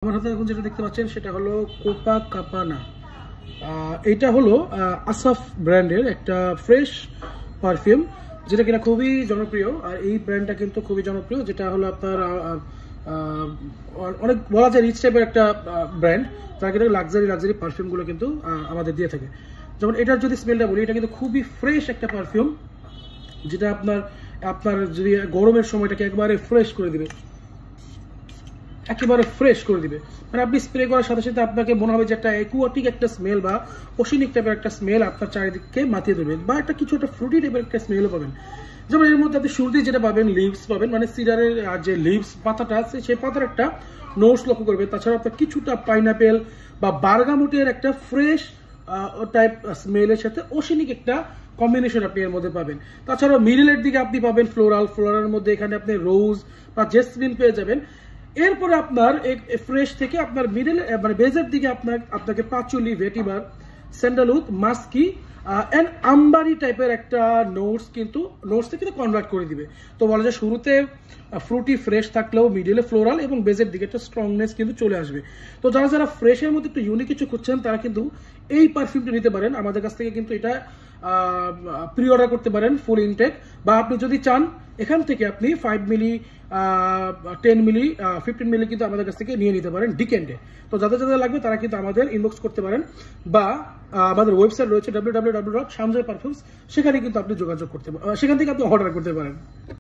আমার হাতে এখন যেটা দেখতে পাচ্ছেন সেটা হলো কোপা কাপানা। এটা হলো আসাফ ব্র্যান্ডের একটা ফ্রেশ পারফিউম, যেটা কিনা খুবই জনপ্রিয়। আর এই ব্র্যান্ডটা কিন্তু খুবই জনপ্রিয়, যেটা হলো আপনার অনেক বলা যায় রিচ টাইপের একটা ব্র্যান্ড। তারা কিন্তু লাক্সারি পারফিউমগুলো কিন্তু আমাদের দিয়ে থাকে। যেমন এটার যদি স্মেলটা বলি, এটা কিন্তু খুবই ফ্রেশ একটা পারফিউম, যেটা আপনার যদি গরমের সময়টাকে একবারে ফ্রেশ করে দিবে, একেবারে ফ্রেশ করে দিবে। মানে আপনি স্প্রে করার সাথে সাথে আপনাকে মনে হবে যে একটা অ্যাকুয়াটিক একটা স্মেল বা ওশিনিক টাইপের একটা স্মেল আপনার চারিদিকে মাতিয়ে দেবে, বা একটা কিছু একটা ফ্রুটি টাইপের একটা স্মেলও পাবেন। যেমন এর মধ্যে আপনি শুরুতেই যেটা পাবেন লিভস পাবেন, মানে সিডারের যে লিভস পাতাটা আছে সেই পাতার একটা নোটস লক্ষ্য করবেন। তাছাড়া আপনার কিছুটা পাইনাপেল বা বার্গামুটের একটা ফ্রেশ টাইপ স্মেলের সাথে ওশিনিক একটা কম্বিনেশন আপনি এর মধ্যে পাবেন। তাছাড়া মিডলের দিকে আপনি পাবেন ফ্লোরালের মধ্যে এখানে আপনি রোজ বা জেসমিন পেয়ে যাবেন। এরপরে আপনার ফ্রেশ থেকে আপনার মিডল মানে বেজের দিকে আপনাকে patchouli, vetiver, sandalwood, musky and ambery টাইপের একটা নোটস থেকে কনভার্ট করে দিবে। তো বলা যায় শুরুতে ফ্রুটি ফ্রেশ থাকলেও মিডলে ফ্লোরাল এবং বেজের দিকে একটা স্ট্রংনেস কিন্তু চলে আসবে। তো যারা ফ্রেশের মধ্যে একটু ইউনিক কিছু খুঁজছেন তারা কিন্তু এই পারফিউমটা নিতে পারেন। আমাদের কাছ থেকে কিন্তু এটা প্রি অর্ডার করতে পারেন ফুল ইনটেক, বা আপনি যদি চান এখান থেকে আপনি 5 মিলি, 10 মিলি, 15 মিলি কিন্তু আমাদের কাছ থেকে নিয়ে নিতে পারেন ডিকেন্ডে। তো যাদের লাগবে তারা কিন্তু আমাদের ইনবক্স করতে পারেন, বা আমাদের ওয়েবসাইট রয়েছে www.shamjoy perfumes, সেখানে কিন্তু আপনি যোগাযোগ করতে পারেন, সেখান থেকে আপনি অর্ডার করতে পারেন।